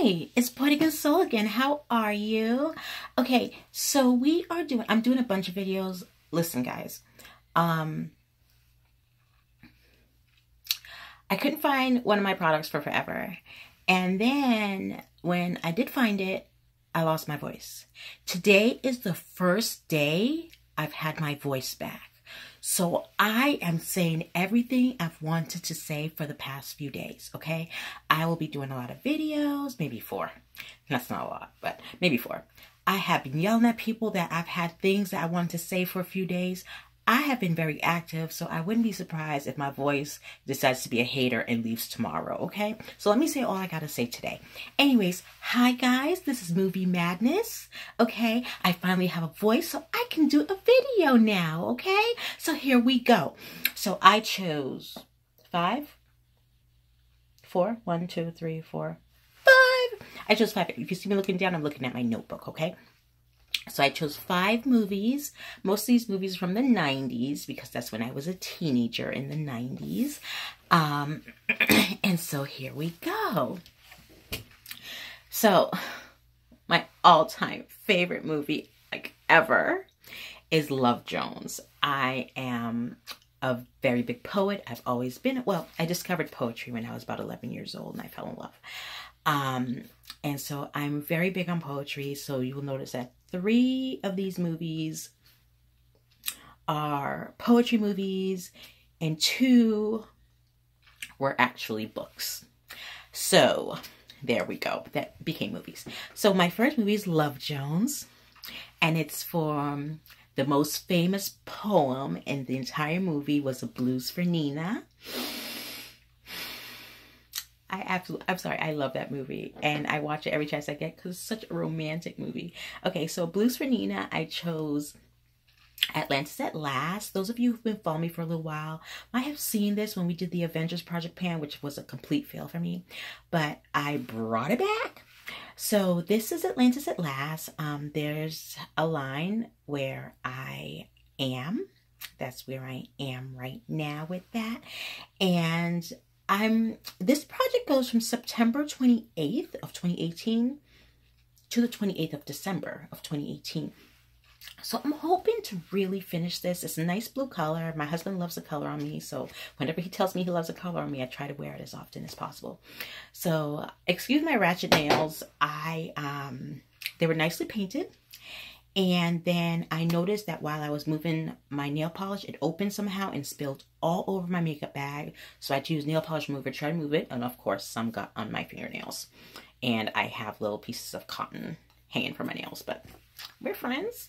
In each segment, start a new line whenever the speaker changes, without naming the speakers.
Hi, it's Poetic and Soul again. How are you? Okay, so I'm doing a bunch of videos. Listen, guys, I couldn't find one of my products for forever. And then when I did find it, I lost my voice. Today is the first day I've had my voice back. So I am saying everything I've wanted to say for the past few days, okay? I will be doing a lot of videos, maybe 4. That's not a lot, but maybe 4. I have been yelling at people that I've had things that I wanted to say for a few days. I have been very active, so I wouldn't be surprised if my voice decides to be a hater and leaves tomorrow, okay? So let me say all I gotta say today. Anyways, hi guys, this is Movie Madness, okay? I finally have a voice, so I can do a video now, okay? So here we go. So I chose 5, 4, 1, 2, 3, 4, 5. I chose 5. If you see me looking down, I'm looking at my notebook, okay? So I chose 5 movies. Most of these movies are from the 90s because that's when I was a teenager in the 90s. And so here we go. So my all-time favorite movie like ever is Love Jones. I am a very big poet. I've always been, well, I discovered poetry when I was about 11 years old and I fell in love. And so I'm very big on poetry. So you will notice that 3 of these movies are poetry movies and 2 were actually books. So there we go. That became movies. So my first movie is Love Jones, and it's from the most famous poem in the entire movie was A Blues for Nina. I'm sorry, I love that movie, and I watch it every chance I get because it's such a romantic movie. Okay, so Blues for Nina, I chose Atlantis at Last. Those of you who've been following me for a little while might have seen this when we did the Avengers Project Pan, which was a complete fail for me, but I brought it back. So this is Atlantis at Last. There's a line where I am. That's where I am right now with that, and this project goes from September 28th of 2018 to the 28th of December of 2018. So I'm hoping to really finish this. It's a nice blue color. My husband loves the color on me. So whenever he tells me he loves a color on me, I try to wear it as often as possible. So excuse my ratchet nails. They were nicely painted. And then I noticed that while I was moving my nail polish, it opened somehow and spilled all over my makeup bag. So I had to use nail polish remover to try to move it. And of course, some got on my fingernails. And I have little pieces of cotton hanging from my nails. But we're friends.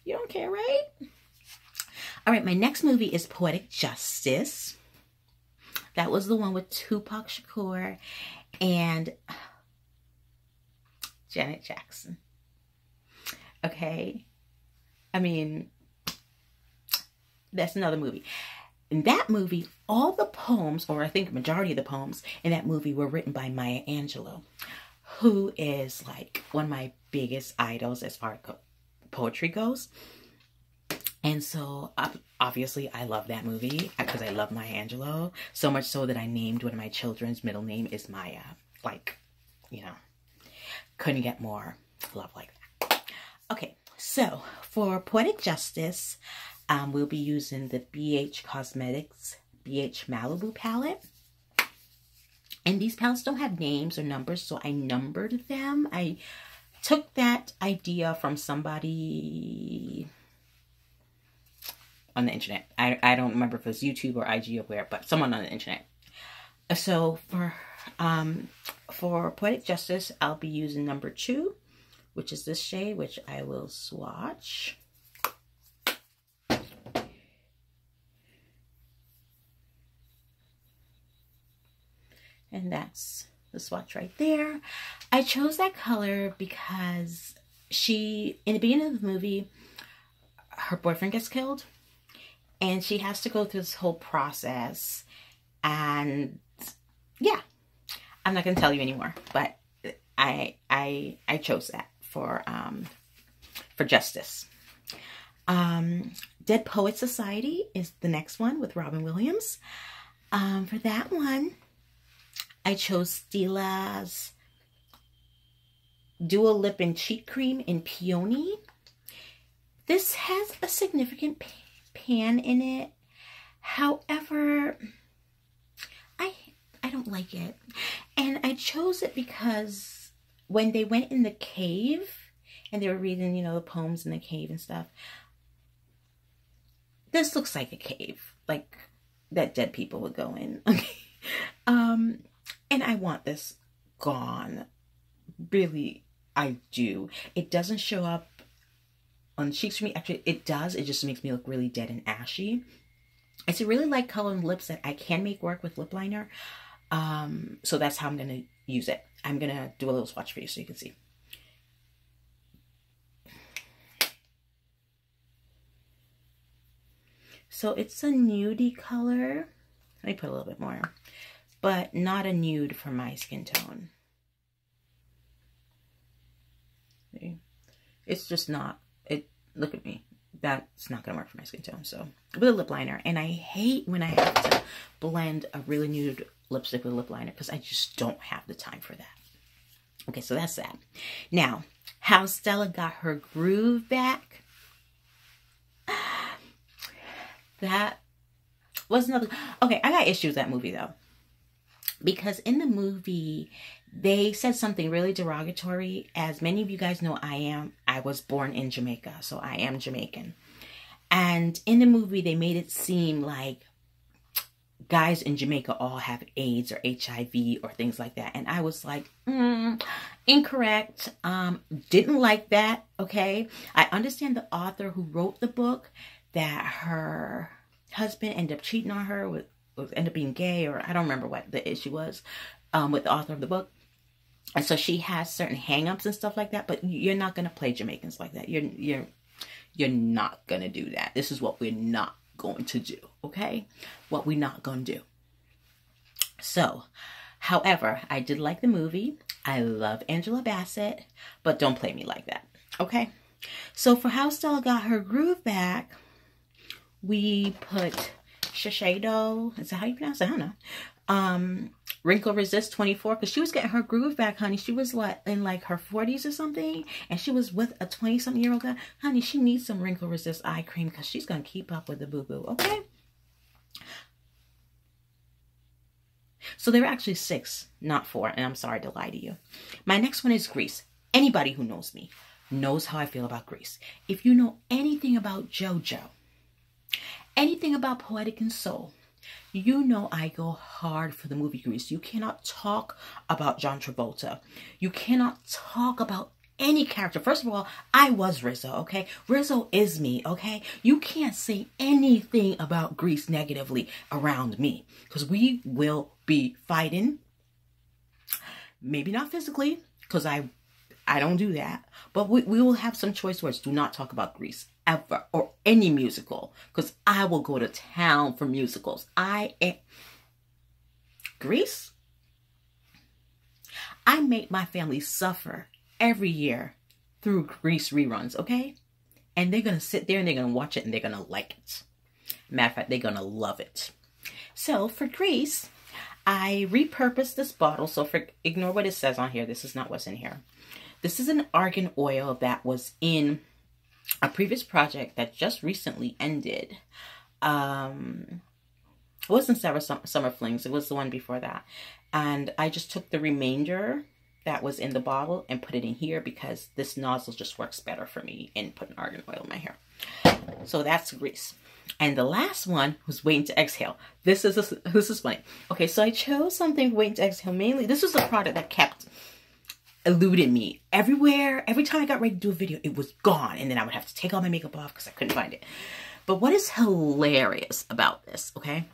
You don't care, right? All right, my next movie is Poetic Justice. That was the one with Tupac Shakur and Janet Jackson. Okay, I mean, that's another movie. In that movie, all the poems, or I think majority of the poems in that movie were written by Maya Angelou, who is like one of my biggest idols as far as poetry goes. And so obviously I love that movie because I love Maya Angelou, so much so that I named one of my children's middle name is Maya. Like, you know, couldn't get more love like that. Okay, so for Poetic Justice, we'll be using the BH Cosmetics BH Malibu palette. And these palettes don't have names or numbers, so I numbered them. I took that idea from somebody on the internet. I don't remember if it was YouTube or IG or where, but someone on the internet. So for Poetic Justice, I'll be using number 2. Which is this shade, which I will swatch. And that's the swatch right there. I chose that color because in the beginning of the movie, her boyfriend gets killed. And she has to go through this whole process. And yeah, I'm not going to tell you anymore, but I chose that for Justice. Dead Poets Society is the next one with Robin Williams. For that one, I chose Stila's Dual Lip and Cheek Cream in Peony. This has a significant pan in it. However, I don't like it. And I chose it because when they went in the cave and they were reading, you know, the poems in the cave and stuff, this looks like a cave, like that dead people would go in. Okay. And I want this gone. Really, I do. It doesn't show up on cheeks for me. Actually, it does. It just makes me look really dead and ashy. It's a really light color on lips that I can make work with lip liner. So that's how I'm going to use it. I'm going to do a little swatch for you so you can see. So it's a nudie color. Let me put a little bit more, but not a nude for my skin tone. See? It's just not, look at me. That's not going to work for my skin tone. So with a lip liner, and I hate when I have to blend a really nude lipstick with a lip liner because I just don't have the time for that. Okay, so that's that. Now, how Stella got her groove back. That was another. Okay, I got issues with that movie though, because in the movie they said something really derogatory. As many of you guys know, I was born in Jamaica, so I am Jamaican. And in the movie they made it seem like guys in Jamaica all have AIDS or HIV or things like that. And I was like, incorrect. Didn't like that. Okay. I understand the author who wrote the book, that her husband ended up cheating on her, ended up being gay, or I don't remember what the issue was with the author of the book. And so she has certain hang-ups and stuff like that, but you're not going to play Jamaicans like that. You're not going to do that. This is what we're not going to do, okay? What we're not going to do. So, however, I did like the movie. I love Angela Bassett, but don't play me like that, okay? So for how Stella got her groove back, we put Shiseido. Is that how you pronounce it? I don't know. Wrinkle Resist 24, because she was getting her groove back, honey. She was what, in like her 40s or something, and she was with a 20-something-year-old guy. Honey, she needs some Wrinkle Resist eye cream because she's going to keep up with the boo-boo, okay? So there were actually 6, not 4, and I'm sorry to lie to you. My next one is Grease. Anybody who knows me knows how I feel about Grease. If you know anything about JoJo, anything about Poetic and Soul, you know I go hard for the movie Grease. You cannot talk about John Travolta. You cannot talk about any character. First of all, I was Rizzo, okay? Rizzo is me, okay? You can't say anything about Grease negatively around me, because we will be fighting. Maybe not physically, because I don't do that. But we will have some choice words. Do not talk about Grease ever, or any musical, because I will go to town for musicals. Grease? I make my family suffer every year through Grease reruns, okay? And they're going to sit there and they're going to watch it and they're going to like it. Matter of fact, they're going to love it. So for Grease, I repurposed this bottle. So ignore what it says on here. This is not what's in here. This is an Argan Oil that was in a previous project that just recently ended. It wasn't Summer Flings. It was the one before that. And I just took the remainder that was in the bottle and put it in here because this nozzle just works better for me in putting Argan Oil in my hair. So that's Grease. And the last one was Waiting to Exhale. This is funny. Okay, so I chose something Waiting to Exhale mainly. This was a product that kept eluding me everywhere. Every time I got ready to do a video, it was gone. And then I would have to take all my makeup off because I couldn't find it. But what is hilarious about this, okay?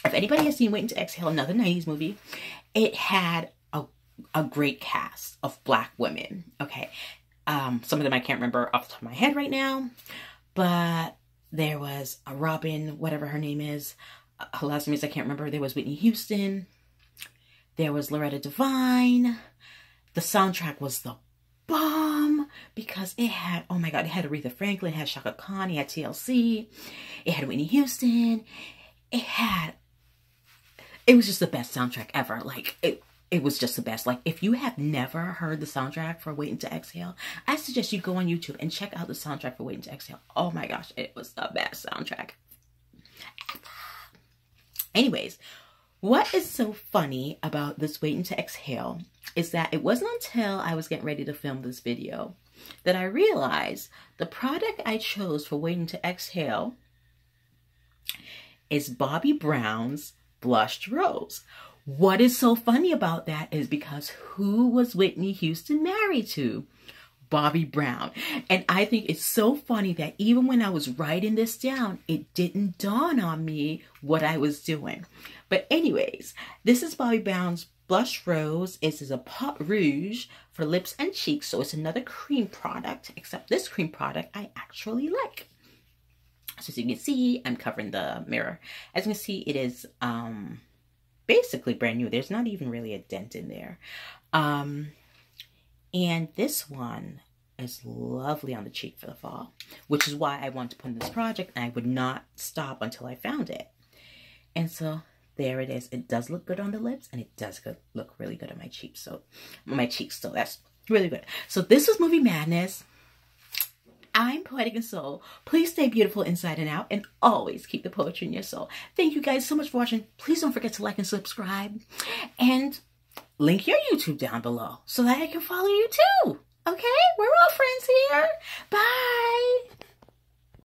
If anybody has seen Waiting to Exhale, another 90s movie, it had a great cast of Black women, okay? Some of them I can't remember off the top of my head right now, but there was a Robin, whatever her name is. Her last name is I can't remember. There was Whitney Houston. There was Loretta Devine. The soundtrack was the bomb because it had, oh my God, it had Aretha Franklin, it had Shaka Khan, it had TLC, it had Whitney Houston. It was just the best soundtrack ever. Like, it it was just the best. Like, if you have never heard the soundtrack for Waiting to Exhale, I suggest you go on YouTube and check out the soundtrack for Waiting to Exhale. Oh my gosh, it was the best soundtrack. Anyways, what is so funny about this Waiting to Exhale is that it wasn't until I was getting ready to film this video that I realized the product I chose for Waiting to Exhale is Bobbi Brown's Blushed Rose. What is so funny about that is because who was Whitney Houston married to? Bobbi Brown. And I think it's so funny that even when I was writing this down, it didn't dawn on me what I was doing. But anyways, this is Bobbi Brown's Blush Rose. This is a pot rouge for lips and cheeks. So it's another cream product, except this cream product I actually like. So as you can see, I'm covering the mirror. As you can see, it is basically brand new. There's not even really a dent in there. And this one is lovely on the cheek for the fall, which is why I wanted to put in this project, and I would not stop until I found it. And so there it is. It does look good on the lips, and it does look really good on my cheeks. So that's really good. So this was Movie Madness. I'm Poetic and Soul. Please stay beautiful inside and out, and always keep the poetry in your soul. Thank you guys so much for watching. Please don't forget to like and subscribe, and link your YouTube down below so that I can follow you too. Okay? We're all friends here. Bye.